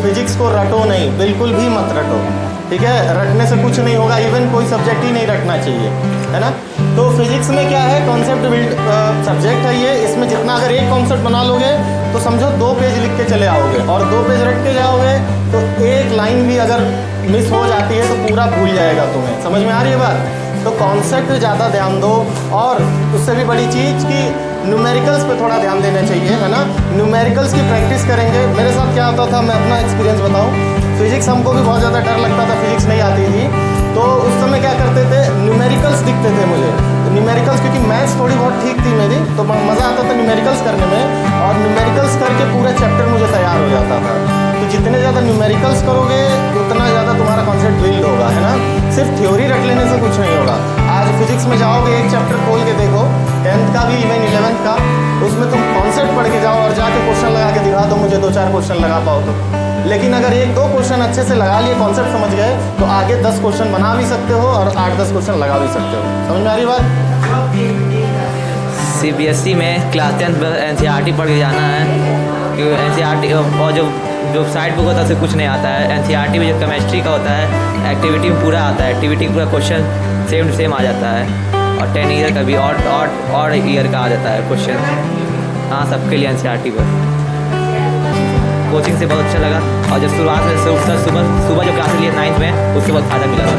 Physics को रटो नहीं, बिल्कुल भी मत रटो, ठीक है। रटने से कुछ नहीं होगा, इवन कोई सब्जेक्ट ही नहीं रटना चाहिए, है ना। तो फिजिक्स में क्या है, कॉन्सेप्ट बिल्ड सब्जेक्ट है ये। इसमें जितना अगर एक कॉन्सेप्ट बना लोगे तो समझो 2 पेज लिख के चले आओगे, और 2 पेज रट के जाओगे तो एक लाइन भी अगर मिस हो जाती है तो पूरा भूल जाएगा तुम्हें। समझ में आ रही है बात। तो कॉन्सेप्ट ज़्यादा ध्यान दो, और उससे भी बड़ी चीज़ कि न्यूमेरिकल्स पे थोड़ा ध्यान देना चाहिए, है ना। न्यूमेरिकल्स की प्रैक्टिस करेंगे। मेरे साथ क्या होता था, मैं अपना एक्सपीरियंस बताऊं। फिजिक्स हमको भी बहुत ज़्यादा डर लगता था, फिजिक्स नहीं आती थी, तो उस समय क्या करते थे, न्यूमेरिकल्स दिखते थे मुझे। न्यूमेरिकल्स, क्योंकि मैथ्स थोड़ी बहुत ठीक थी मेरी, तो मज़ा आता था न्यूमेरिकल्स करने में, और न्यूमेरिकल्स करके पूरा चैप्टर मुझे तैयार हो जाता था। तो जितने ज़्यादा न्यूमेरिकल्स करोगे उतना ज़्यादा तुम्हारा कॉन्सेप्ट बिल्ड होगा, है ना। सिर्फ थ्योरी रख लेने से कुछ नहीं होगा। आज फिजिक्स में जाओगे, एक चैप्टर खोल के देखो, 10th का भी इवन 11th का, उसमें तुम कॉन्सेप्ट पढ़ के जाओ और जाके क्वेश्चन लगा के दिखा दो मुझे, 2-4 क्वेश्चन लगा पाओ तो। लेकिन अगर 1-2 क्वेश्चन अच्छे से लगा लिए, कॉन्सेप्ट समझ गए, तो आगे 10 क्वेश्चन बना भी सकते हो और 8-10 क्वेश्चन लगा भी सकते हो। समझ में आ रही बात। CBSE में क्लास 10 NCERT पढ़ के जाना है, क्योंकि NCERT और जो साइड बुक होता है उससे कुछ नहीं आता है। NCERT में जो केमिस्ट्री का होता है, एक्टिविटी में पूरा आता है, एक्टिविटी पूरा क्वेश्चन सेम टू सेम आ जाता है, और 10 ईयर का भी और ईयर का आ जाता है क्वेश्चन। हाँ, सबके लिए NCERT पर कोचिंग से बहुत अच्छा लगा, और जब शुरुआत में सुबह जो क्लास लिए 9th में, उससे बहुत फ़ायदा मिला था।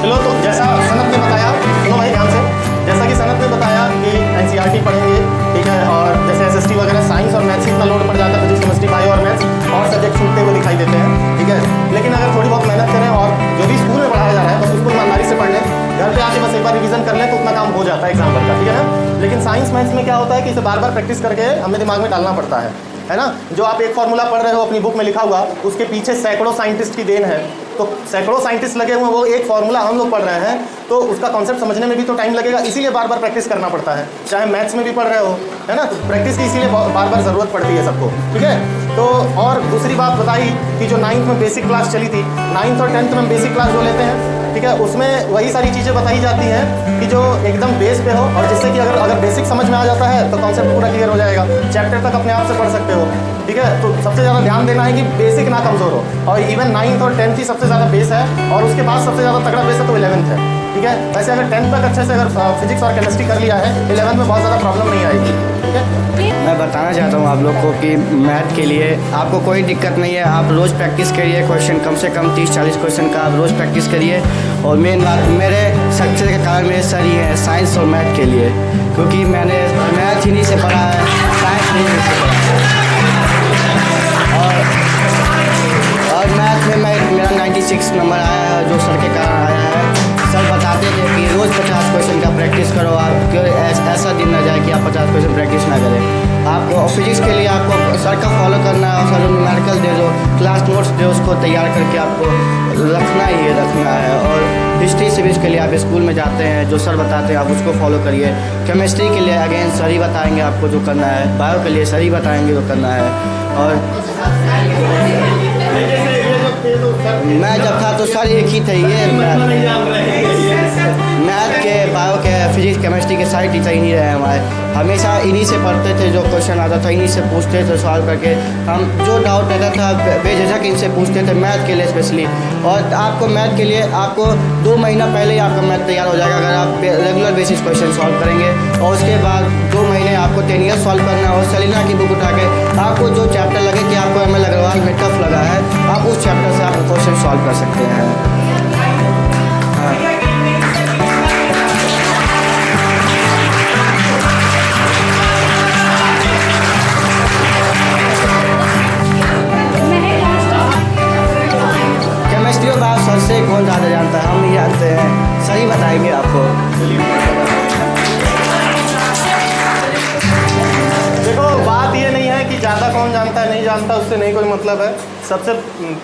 चलो, तो जैसा सनत ने बताया, सुनो भाई ध्यान से, जैसा कि सनत ने बताया कि NCERT पढ़ेंगे, ठीक है, और जैसे SST वगैरह साइंस और मैथ्स इतना लोड पड़ जाता है, फिजिक्स केमिस्ट्री बायो और मैथ्स, और सब्जेक्ट छूटते हुए दिखाई देते हैं, ठीक है। लेकिन अगर थोड़ी बहुत मेहनत करें और जो भी स्कूल में पढ़ाया जा रहा है बस उसको ईमानदारी से पढ़ लें, घर पे आके बस एक बार रिवीजन कर लें तो उतना काम हो जाता है एग्जाम भर का, ठीक है ना। लेकिन साइंस मैथ्स में क्या होता है कि इसे बार बार प्रैक्टिस करके हमें दिमाग में डालना पड़ता है ना। जो आप एक फॉर्मूला पढ़ रहे हो अपनी बुक में लिखा हुआ, उसके पीछे सैकड़ों साइंटिस्ट की देन है, तो सैकड़ों साइंटिस्ट लगे हुए हैं, वो एक फॉर्मूला हम लोग पढ़ रहे हैं, तो उसका कॉन्सेप्ट समझने में भी तो टाइम लगेगा, इसीलिए बार बार प्रैक्टिस करना पड़ता है। चाहे मैथ्स में भी पढ़ रहे हो, है ना, तो प्रैक्टिस की इसीलिए बार बार ज़रूरत पड़ती है सबको, ठीक है। तो और दूसरी बात बताई कि जो 9th में बेसिक क्लास चली थी, 9th और 10th में बेसिक क्लास जो लेते हैं, ठीक है, उसमें वही सारी चीज़ें बताई जाती हैं कि जो एकदम बेस पे हो, और जिससे कि अगर बेसिक समझ में आ जाता है तो कॉन्सेप्ट पूरा क्लियर हो जाएगा, चैप्टर तक अपने आप से पढ़ सकते हो, ठीक है। तो सबसे ज़्यादा ध्यान देना है कि बेसिक ना कमज़ोर हो, और इवन 9th और 10th ही सबसे ज़्यादा बेस है, और उसके बाद सबसे ज़्यादा तगड़ा बेस है तो 11th है, ठीक है। वैसे अगर 10th तक अच्छे से अगर फिजिक्स और केमिस्ट्री कर लिया है, 11th में बहुत ज़्यादा प्रॉब्लम नहीं आएगी, ठीक है। मैं बताना चाहता हूँ आप लोग को कि मैथ के लिए आपको कोई दिक्कत नहीं है, आप रोज़ प्रैक्टिस करिए, क्वेश्चन कम से कम 30-40 क्वेश्चन का आप रोज़ प्रैक्टिस करिए। और मेन बात, मेरे सक्सेस का कारण मेरे सर ही है साइंस और मैथ के लिए, क्योंकि मैंने मैथ ही नहीं से पढ़ा है, साइंस नहीं से पढ़ा और मैथ में मेरा 96 नंबर आया है, जो सर के कारण आया है। सर बताते थे कि रोज़ 50 क्वेश्चन का प्रैक्टिस करो, आप क्यों ऐसा दिन ना जाए कि आप 50 क्वेश्चन प्रैक्टिस ना करें। आपको फिजिक्स के लिए आपको सर का फॉलो करना है, और सर न्यूमेरिकल दे दो, क्लास नोट्स दे, उसको तैयार करके आपको रखना है। और हिस्ट्री सिविक्स के लिए आप स्कूल में जाते हैं, जो सर बताते हैं आप उसको फॉलो करिए। केमिस्ट्री के लिए अगेन सर ही बताएंगे आपको जो करना है, बायो के लिए सर ही बताएंगे जो करना है। और मैं जब था तो सर एक ही थे, ये मैथ के, बायो के, फिजिक्स केमिस्ट्री के सारे टीचर ही नहीं रहे हमारे, हमेशा इन्हीं से पढ़ते थे, जो क्वेश्चन आता था इन्हीं से पूछते थे सॉल्व करके। हम जो डाउट रहता था बेझिझक इनसे पूछते थे, मैथ के लिए स्पेशली। और आपको मैथ के लिए आपको 2 महीना पहले ही आपका मैथ तैयार हो जाएगा अगर आप रेगुलर बेसिस क्वेश्चन सॉल्व करेंगे। और उसके बाद 2 महीने आपको 10 ईयर सॉल्व करना, और सेलिना की बुक उठा के आपको जो चैप्टर लगे कि आपको ML अग्रवाल में टफ लगा है, आप उस चैप्टर से आप क्वेश्चन सॉल्व कर सकते हैं। हाँ। केमिस्ट्री और बायो सर से कौन ज़्यादा जानता है, हम नहीं जानते हैं, सही बताएंगे आपको। देखो, बात ये नहीं है कि ज़्यादा कौन जानता है नहीं जानता, उससे नहीं कोई मतलब है। सबसे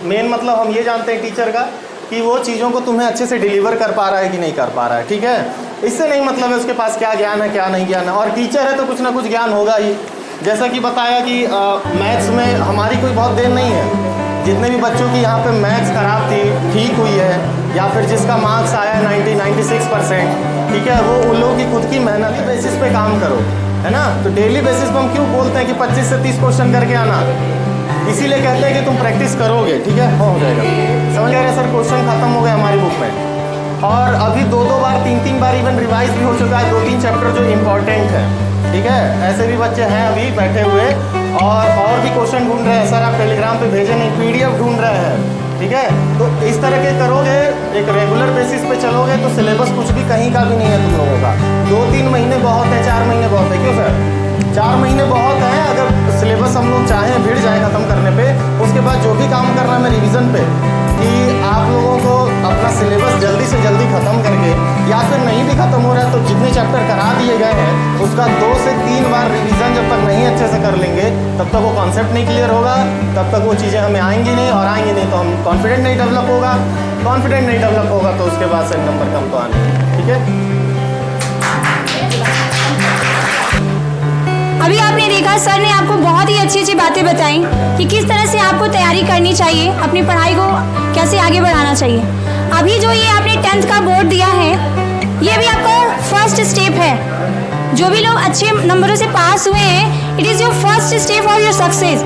मेन मतलब हम ये जानते हैं टीचर का कि वो चीज़ों को तुम्हें अच्छे से डिलीवर कर पा रहा है कि नहीं कर पा रहा है, ठीक है। इससे नहीं मतलब है उसके पास क्या ज्ञान है क्या नहीं ज्ञान है, और टीचर है तो कुछ ना कुछ ज्ञान होगा ही। जैसा कि बताया कि मैथ्स में हमारी कोई बहुत देर नहीं है, जितने भी बच्चों की यहाँ पे मैथ्स ख़राब थी, ठीक हुई है, या फिर जिसका मार्क्स आया 96%, ठीक है, वो उन लोगों की खुद की मेहनत के बेसिस पे काम करो, है ना। तो डेली बेसिस पर हम क्यों बोलते हैं कि 25 से 30 क्वेश्चन करके आना, इसीलिए कहते हैं कि तुम प्रैक्टिस करोगे, ठीक है, हो जाएगा। समझ गए सर, क्वेश्चन खत्म हो गए हमारी बुक में, और अभी 2-2 बार 3-3 बार इवन रिवाइज भी हो चुका है 2-3 चैप्टर जो इम्पोर्टेंट है, ठीक है। ऐसे भी बच्चे हैं अभी बैठे हुए और भी क्वेश्चन ढूंढ रहे हैं सर, आप टेलीग्राम पे भेजे नहीं, PDF ढूंढ रहे हैं, ठीक है। तो इस तरह के करोगे, एक रेगुलर बेसिस पे चलोगे तो सिलेबस कुछ भी कहीं का भी नहीं है तुम लोगों का। 2-3 महीने बहुत है, 4 महीने बहुत है, क्यों सर? 4 महीने बहुत है। अगर सिलेबस हम लोग चाहें भिड़ जाए ख़त्म करने पे, उसके बाद जो भी काम करना है रिवीजन पे, कि आप लोगों को अपना सिलेबस जल्दी से जल्दी ख़त्म करके, या फिर नहीं भी ख़त्म हो रहा है तो जितने चैप्टर करा दिए गए हैं उसका 2 से 3 बार रिवीजन जब तक नहीं अच्छे से कर लेंगे तब तक वो कॉन्सेप्ट नहीं क्लियर होगा, तब तक वो चीज़ें हमें आएंगी नहीं, और आएंगी नहीं तो हम कॉन्फिडेंट नहीं डेवलप होगा, कॉन्फिडेंट नहीं डेवलप होगा तो उसके बाद से नंबर कम तो आने, ठीक है। अभी आपने देखा सर ने आपको बहुत ही अच्छी अच्छी बातें बताई कि किस तरह से आपको तैयारी करनी चाहिए, अपनी पढ़ाई को कैसे आगे बढ़ाना चाहिए। अभी जो ये आपने 10th का बोर्ड दिया है, ये भी आपका फर्स्ट स्टेप है। जो भी लोग अच्छे नंबरों से पास हुए हैं, it is your first step for your success,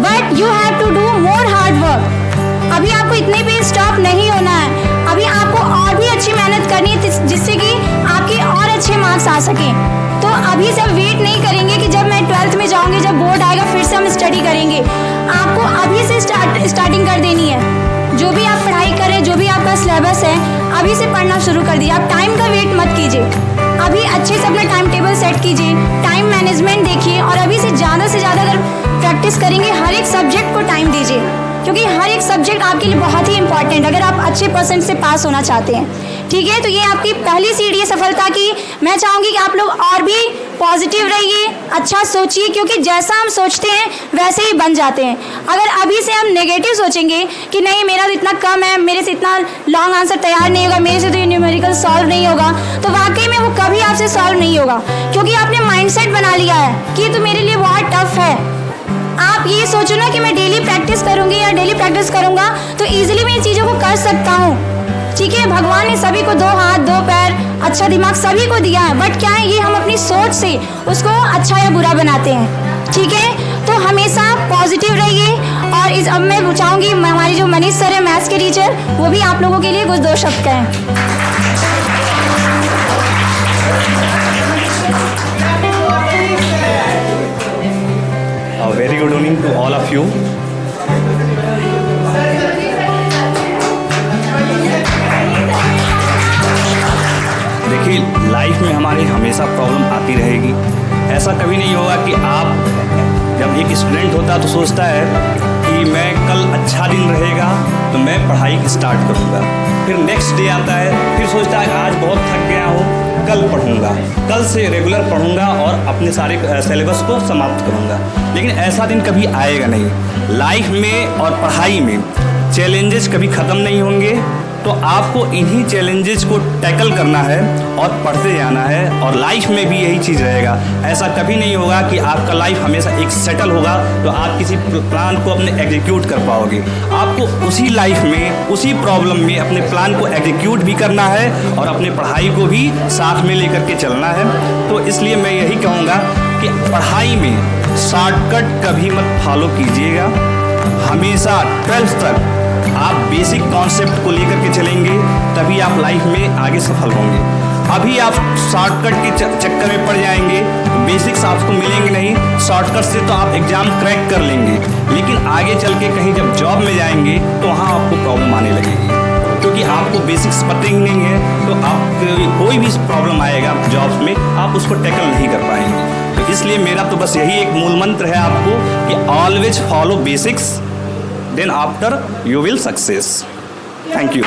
but you have to do more hard work. अभी आपको इतने पे स्टॉप नहीं होना है, अभी आपको और भी अच्छी मेहनत करनी है जिससे कि आपके और अच्छे मार्क्स आ सकें। तो अभी से वेट नहीं करेंगे कि जब मैं 12th में जाऊंगी, जब बोर्ड आएगा फिर से हम स्टडी करेंगे। आपको अभी से स्टार्टिंग कर देनी है। जो भी आप पढ़ाई करें, जो भी आपका सिलेबस है, अभी से पढ़ना शुरू कर दीजिए। आप टाइम का वेट मत कीजिए, अभी अच्छे से अपना टाइम टेबल सेट कीजिए, टाइम मैनेजमेंट देखिए, और अभी से ज़्यादा अगर प्रैक्टिस करेंगे, हर एक सब्जेक्ट को टाइम दीजिए, क्योंकि हर एक सब्जेक्ट आपके लिए बहुत ही इंपॉर्टेंट अगर आप अच्छे परसेंट से पास होना चाहते हैं, ठीक है। तो ये आपकी पहली सीढ़ी है सफलता की। मैं चाहूँगी कि आप लोग और भी पॉजिटिव रहिए, अच्छा सोचिए, क्योंकि जैसा हम सोचते हैं वैसे ही बन जाते हैं। अगर अभी से हम नेगेटिव सोचेंगे कि नहीं मेरा तो इतना कम है, मेरे से इतना लॉन्ग आंसर तैयार नहीं होगा, मेरे से तो ये न्यूमेरिकल सॉल्व नहीं होगा, तो वाकई में वो कभी आपसे सॉल्व नहीं होगा, क्योंकि आपने माइंडसेट बना लिया है कि तो मेरे लिए बहुत टफ है। आप ये सोचो ना कि मैं डेली प्रैक्टिस करूँगी या डेली प्रैक्टिस करूँगा तो ईजिली मैं इन चीज़ों को कर सकता हूँ, ठीक है। भगवान ने सभी को 2 हाथ 2 पैर अच्छा दिमाग सभी को दिया है, बट क्या है ये हम अपनी सोच से उसको अच्छा या बुरा बनाते हैं, ठीक है। तो हमेशा पॉजिटिव रहिए। और अब मैं चाहूँगी हमारी जो मनीष सर है मैथ्स के टीचर, वो भी आप लोगों के लिए कुछ 2 शब्द कहें। Very good evening to all of you. देखिए, लाइफ में हमारी हमेशा प्रॉब्लम आती रहेगी। ऐसा कभी नहीं होगा कि आप जब एक स्टूडेंट होता है तो सोचता है कि मैं कल अच्छा दिन रहेगा तो मैं पढ़ाई स्टार्ट करूँगा, फिर नेक्स्ट डे आता है फिर सोचता है आज बहुत थक गया हूँ, कल पढ़ूंगा, कल से रेगुलर पढ़ूंगा और अपने सारे सिलेबस को समाप्त करूंगा। लेकिन ऐसा दिन कभी आएगा नहीं। लाइफ में और पढ़ाई में चैलेंजेस कभी ख़त्म नहीं होंगे, तो आपको इन्हीं चैलेंजेस को टैकल करना है और पढ़ते जाना है। और लाइफ में भी यही चीज़ रहेगा। ऐसा कभी नहीं होगा कि आपका लाइफ हमेशा एक सेटल होगा तो आप किसी प्लान को अपने एग्जीक्यूट कर पाओगे। आपको उसी लाइफ में, उसी प्रॉब्लम में अपने प्लान को एग्जीक्यूट भी करना है और अपने पढ़ाई को भी साथ में लेकर के चलना है। तो इसलिए मैं यही कहूँगा कि पढ़ाई में शॉर्टकट कभी मत फॉलो कीजिएगा। हमेशा 12th तक आप बेसिक कॉन्सेप्ट को लेकर के चलेंगे, तभी आप लाइफ में आगे सफल होंगे। अभी आप शॉर्टकट के चक्कर में पड़ जाएंगे तो बेसिक्स आपको मिलेंगे नहीं। शॉर्टकट से तो आप एग्ज़ाम क्रैक कर लेंगे, लेकिन आगे चल के कहीं जब जॉब में जाएंगे तो वहाँ आपको प्रॉब्लम आने लगेगी, क्योंकि आपको बेसिक्स पता ही नहीं है। तो आप कोई भी प्रॉब्लम आएगा जॉब्स में, आप उसको टैकल नहीं कर पाएंगे। तो इसलिए मेरा तो बस यही एक मूल मंत्र है आपको कि always follow basics, then after you will success. Thank you.